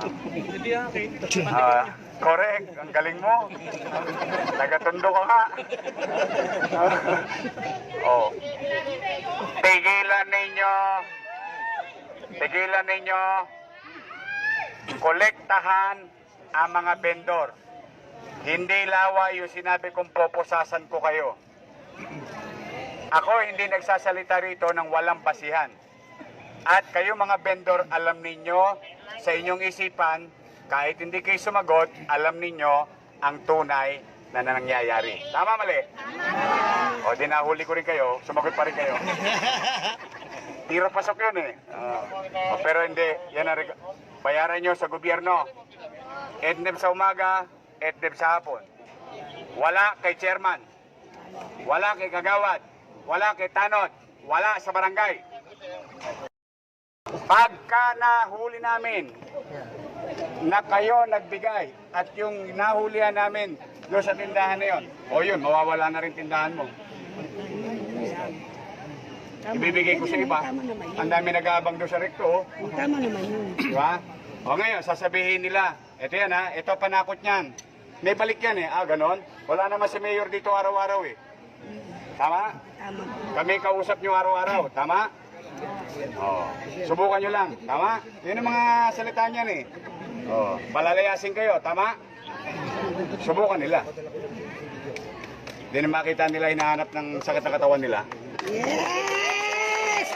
Hindi akin. Correct, ang galing mo. Nagatundo ka nga. Oh. Tigilan ninyo kolektahan ang mga vendor. Hindi lawa yung sinabi kong poposasan ko kayo. Ako hindi nagsasalita rito ng walang basihan. At kayo mga vendor, alam ninyo sa inyong isipan, kahit hindi kayo sumagot, alam ninyo ang tunay na nangyayari. Tama, mali? O, di nahuli ko rin kayo, sumagot pa rin kayo. Tira pasok yun eh. Pero hindi, yan ang bayaran nyo sa gobyerno. EDNEP sa umaga, EDNEP sa hapon. Wala kay chairman, wala kay kagawad, wala kay tanod, wala sa barangay. Pagka nahuli namin na kayo nagbigay at yung nahulihan namin doon sa tindahan na yun, o yun, mawawala na rin tindahan mo. Ibibigay ko sa iba. Ang dami nag-aabang doon sa rekto. Tama naman yun. Diba? O ngayon, sasabihin nila, ito yan ha, ito panakot niyan. May balik yan eh. Ganon. Wala naman si Mayor dito araw-araw eh. Tama? Tama. Kami kausap nyo araw-araw. Tama? Oh, subukan nyo lang. Tama? Yun ang mga salita niyan eh. Oh, palalayasin kayo. Tama? Subukan nila. Hindi na makita nila hinahanap ng sakit na katawan nila. Yes!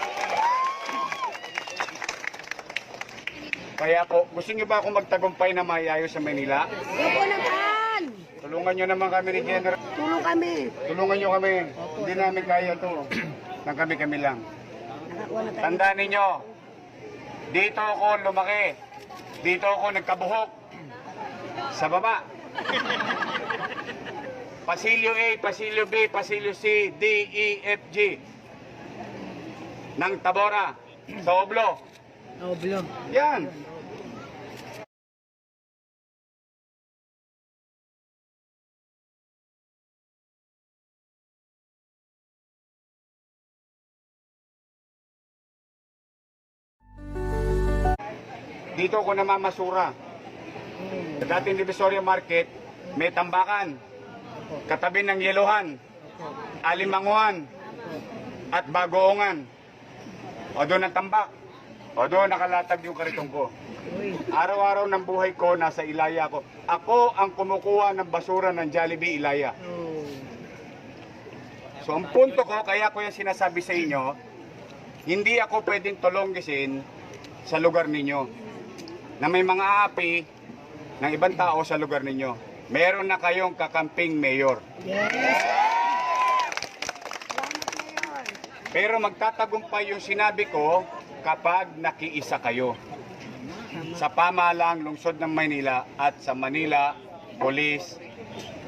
Kaya po, gusto nyo ba akong magtagumpay na maayos sa Manila? Opo naman! Tulungan nyo naman kami ni General. Tulong kami. Tulungan nyo kami. Hindi namin kaya to. Nang kami lang. Nakakuha na tayo. Tandaan ninyo, dito ako lumaki. Dito ako nagkabuhok. Sa baba. Pasilyo A, Pasilyo B, Pasilyo C, D, E, F, G. Ng Tabora. Sa Oblo. Oblo. Yan. Dito ako namamasura. Sa dating Divisoria Market, may tambakan. Katabi ng Yeluhan, Alimanguhan, at Bagoongan. O doon ang tambak. O doon nakalatag yung kariton ko. Araw-araw ng buhay ko, nasa Ilaya ko. Ako ang kumukuha ng basura ng Jollibee Ilaya. So ang punto ko, kaya ko yung sinasabi sa inyo, hindi ako pwedeng tulonggisin sa lugar ninyo na may mga aapi ng ibang tao sa lugar ninyo. Meron na kayong kakamping mayor. Yes! Pero magtatagumpay yung sinabi ko kapag nakiisa kayo sa pamahalang lungsod ng Maynila at sa Manila Police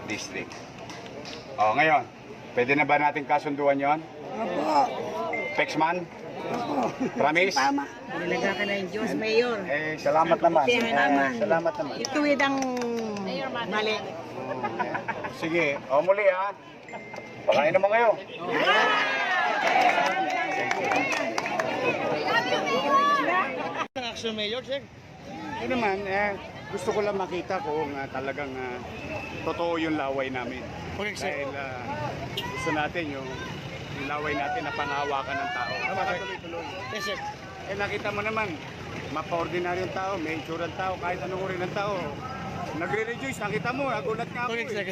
District. O ngayon, pwede na ba natin kasunduan yon? Opo. Pexman? Opo. Promise? Tama. Nilaga ka na yung Diyos, Mayor. Salamat naman. Salamat. Salamat naman. Ituwid ang mali. Sige, muli ha. Pakain naman kayo. Ang action mayor, sir. Ito naman, gusto ko lang makita kung talagang totoo yung laway namin. Okay, sir. Dahil gusto natin yung laway natin na panghawakan ng tao. Tuloy-tuloy. Yes, sir. Nakita mo naman, mapa-ordinaryong tao, may insurang tao, kahit anong uri ng tao. Nagre-rejoice, nakita mo, nagulat nga ako. Okay, sir.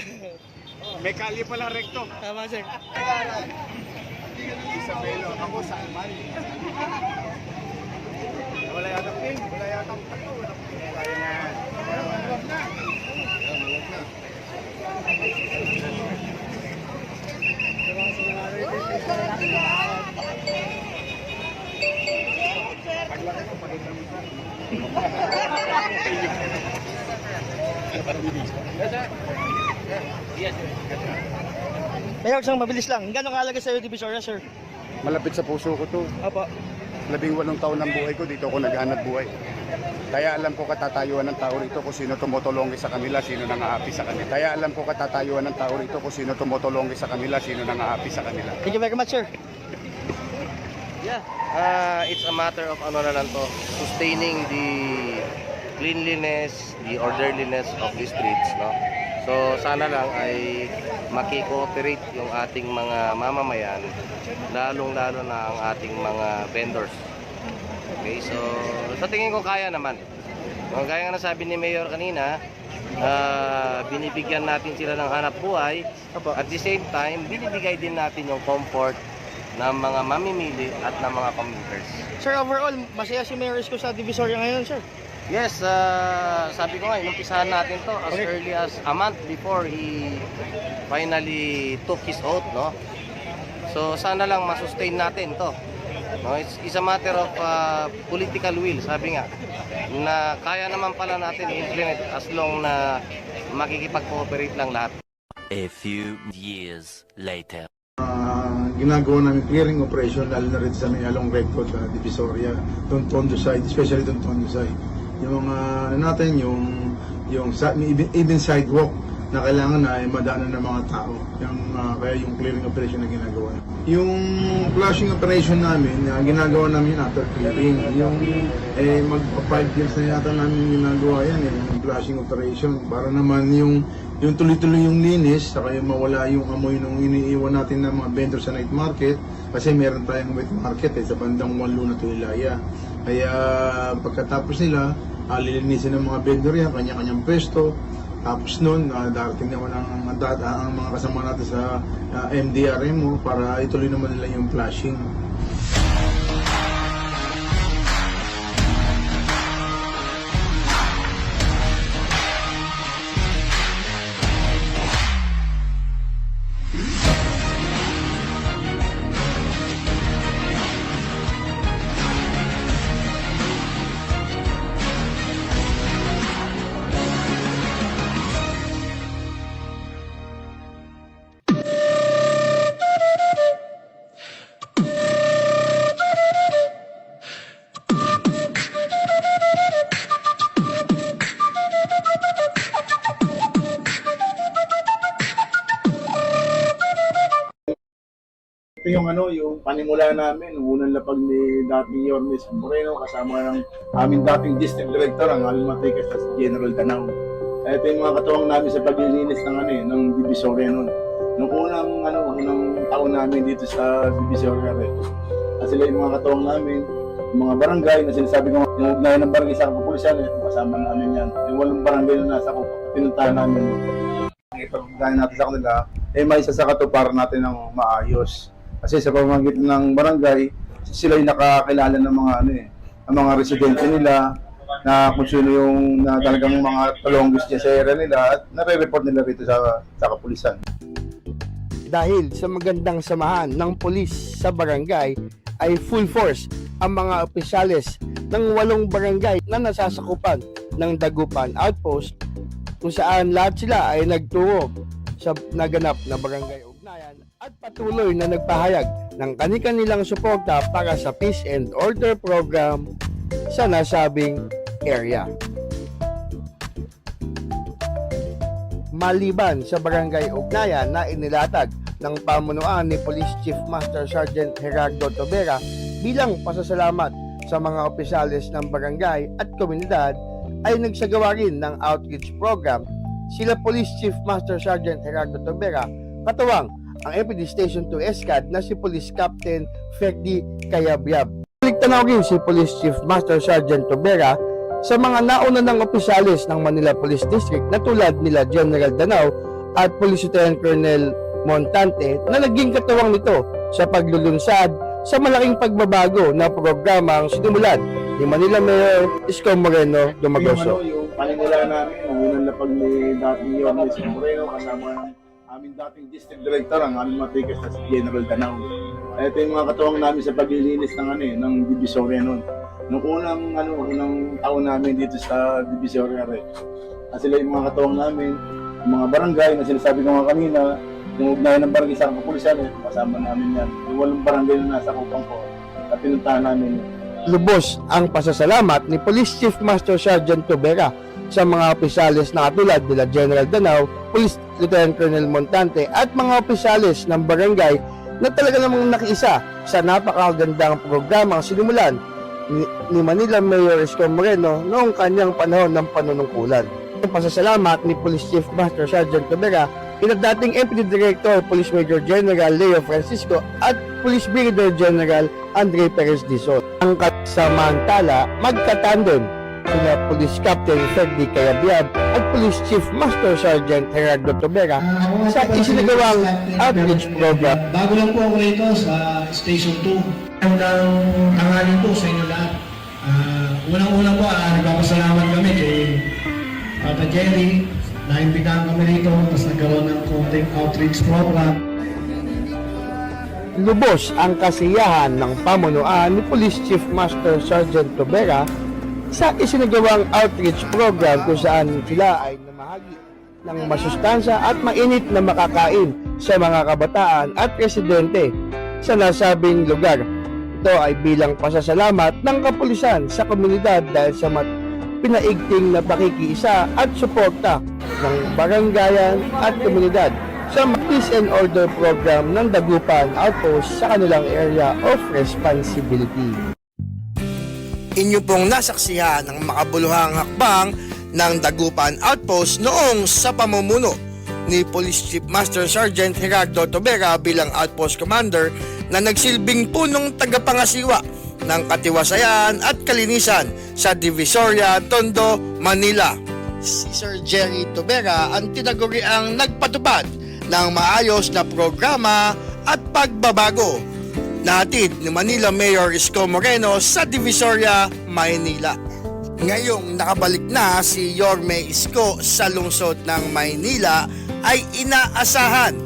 May kalye pala rekto. Tama, sir. Isabelo, ako sa Alman. Wala yata ping, wala yata takbo. Kaya nga. Malawag na. Malawag na. Paglaki ko, palitan mo. Mayor, isang mabilis lang. Gano'ng kahalaga sa'yo, Divisoria, sir? Malapit sa puso ko to. Opo. 18 taon ng buhay ko, dito ako naghanap buhay. Kaya alam ko katatayuan ng tao rito kung sino tumutulong sa kanila, sino nang-aapi sa kanila. Kaya alam ko katatayuan ng tao rito kung sino tumutulong sa kanila, sino nang-aapi sa kanila. Thank you very much, sir. Yeah, it's a matter of ano na lang to, sustaining the cleanliness, the orderliness of the streets, no? So sana lang ay maki-cooperate yung ating mga mamamayan, lalong-lalo na ang ating mga vendors. Okay, so sa tingin ko kaya naman. Kung gaya nga nasabi ni Mayor kanina, binibigyan natin sila ng hanap buhay. At the same time, binibigay din natin yung comfort ng mga mamimili at ng mga commuters. Sir, overall, masaya si Mayor Isko sa Divisoria ngayon, sir. Yes, sabi ko nga, inumpisahan natin to as early as a month before he finally took his oath, no? So sana lang masustain natin to. No, it's a matter of political will, sabi nga, na kaya naman pala natin i-implement as long na makikipag-cooperate lang lahat. A few years later. Ginagawa namin clearing operation lalo na rin sa may along record sa Divisoria, Tondo side, especially Tondo side. Yung natin, yung even sidewalk na kailangan na ay madaanan ng mga tao. Kaya yung clearing operation na ginagawa. Yung flushing operation namin, ginagawa namin after clearing. Yung magpa 5 years na yata namin ginagawa yan, yung flushing operation. Para naman yung tuloy-tuloy yung linis, saka yung mawala yung amoy nung iniiwan natin ng mga vendor sa night market. Kasi meron tayong wet market sa bandang Wanlo na Tulilaya. Kaya pagkatapos nila, lilinisin ng mga vendor yan, kanya-kanyang pwesto. Tapos nun, darating naman ang mga kasama natin sa MDRMO para ituloy naman nila yung flashing. Ito yung panimula namin, unang lapag ni dating Yormes Moreno kasama ng aming dating district director, ang aming matikas na si General Danao. Ito yung mga katuwang namin sa paglilinis ng Divisoria noon. Nung unang taon namin dito sa Divisoria rin. At sila yung mga katuwang namin, yung mga barangay na sinasabi ko, yung ugnayan ng barangay sa kapulisan, kasama namin yan. Yung walang barangay na nasa pinuntahan namin. Ang ipag-ugnayan natin sa kanila, may isasaka to para natin ng maayos. Kasi sa pamamagitan ng barangay, sila yung nakakilala ng mga residente nila, na kung sino yung talagang mga talonggos niya sa area nila at nare-report nila rito sa kapulisan. Dahil sa magandang samahan ng pulis sa barangay, ay full force ang mga opisyales ng 8 barangay na nasasakupan ng Dagupan Outpost, kung saan lahat sila ay nagturo sa naganap na barangay ugnayan at patuloy na nagpahayag ng kani-kanilang suporta para sa Peace and Order Program sa nasabing area. Maliban sa barangay ugnayan na inilatag ng pamunuan ni Police Chief Master Sergeant Gerardo Tobera bilang pasasalamat sa mga opisyales ng barangay at komunidad, ay nagsagawa rin ng outreach program sila Police Chief Master Sergeant Gerardo Tobera, katuwang ang MPD Station 2 ESCAD na si Police Captain Ferdi Kayabyab. Tanaw rin si Police Chief Master Sergeant Tobera sa mga nauna ng opisyales ng Manila Police District na tulad nila General Danao at Police Lieutenant Colonel Montante na naging katuwang nito sa paglulunsad sa malaking pagbabago na programang sinimulan ni Manila Mayor Isko Moreno Dumagoso. Yung panimula namin, unang lapag ni dating Yormes Moreno kasama ng aming dating district director, ang aming matikas na si General Danao. Ito yung mga katuwang namin sa paglilinis ng Divisoria noon. Nung unang taon namin dito sa Divisoria rin. At sila yung mga katuwang namin, yung mga barangay na sinasabi ko nga kanina, yung ugnayan ng barangay sa kapulisan, kasama namin yan. Yung 8 barangay na nasa kupang ko, at pinuntahan namin. Lubos ang pasasalamat ni Police Chief Master Sergeant Tobera sa mga opisyales na katulad nila General Danao, Police Lieutenant Colonel Montante at mga opisyales ng barangay na talaga namang nakiisa sa napakagandang programang sinimulan ni Manila Mayor Isko Moreno noong kanyang panahon ng panunungkulan. Ang pasasalamat ni Police Chief Master Sergeant Tobera kina dating MPD Director Police Major General Leo Francisco at Police Brigadier General Andre Perez Dizon. Ang kasamantala, magkatandem sina Police Captain Ferdi Cayabyab at Police Chief Master Sergeant Gerardo Tobera sa isinagawang outreach program. Bago lang po ako rito sa Station 2. Magandang tanghali po sa inyo lahat. Unang-una po, nagpapasalamat kami kay Papa Jerry. Naimbitahan kami rito, tapos nagkaroon ng konting outreach program. Lubos ang kasiyahan ng pamunuan ni Police Chief Master Sergeant Tobera sa isinagawang outreach program kung saan sila ay namahagi ng masustansya at mainit na makakain sa mga kabataan at residente sa nasabing lugar. Ito ay bilang pasasalamat ng kapulisan sa komunidad dahil sa pinaigting na pakikiisa at suporta ng barangayan at komunidad sa Peace and Order Program ng Dagupan Outpost sa kanilang area of responsibility. Inyo pong nasaksihan ang makabuluhang hakbang ng Dagupan Outpost noong sa pamumuno ni Police Chief Master Sergeant Gerardo Tobera bilang Outpost Commander na nagsilbing punong tagapangasiwa ng katiwasayan at kalinisan sa Divisoria, Tondo, Manila. Si Sir Jerry Tobera ang tinaguriang nagpatupad ng maayos na programa at pagbabago natin ni Manila Mayor Isko Moreno sa Divisoria, Maynila. Ngayong nakabalik na si Yorme Isko sa lungsod ng Maynila ay inaasahan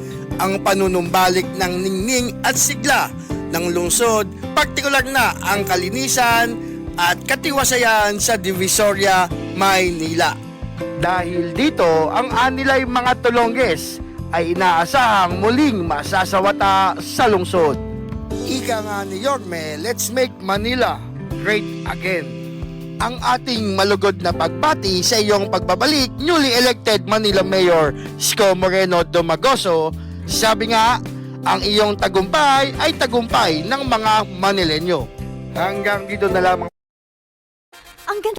ang panunumbalik ng ningning at sigla ng lungsod, partikular na ang kalinisan at katiwasayan sa Divisoria, Maynila. Dahil dito, ang anilay mga tulongges ay inaasahang muling masasawata sa lungsod. Ika nga ni Yorme, let's make Manila great again. Ang ating malugod na pagbati sa iyong pagbabalik, newly elected Manila Mayor Isko Moreno Domagoso. Sabi nga, ang iyong tagumpay ay tagumpay ng mga Manileño. Hanggang dito na lamang. Ang ganda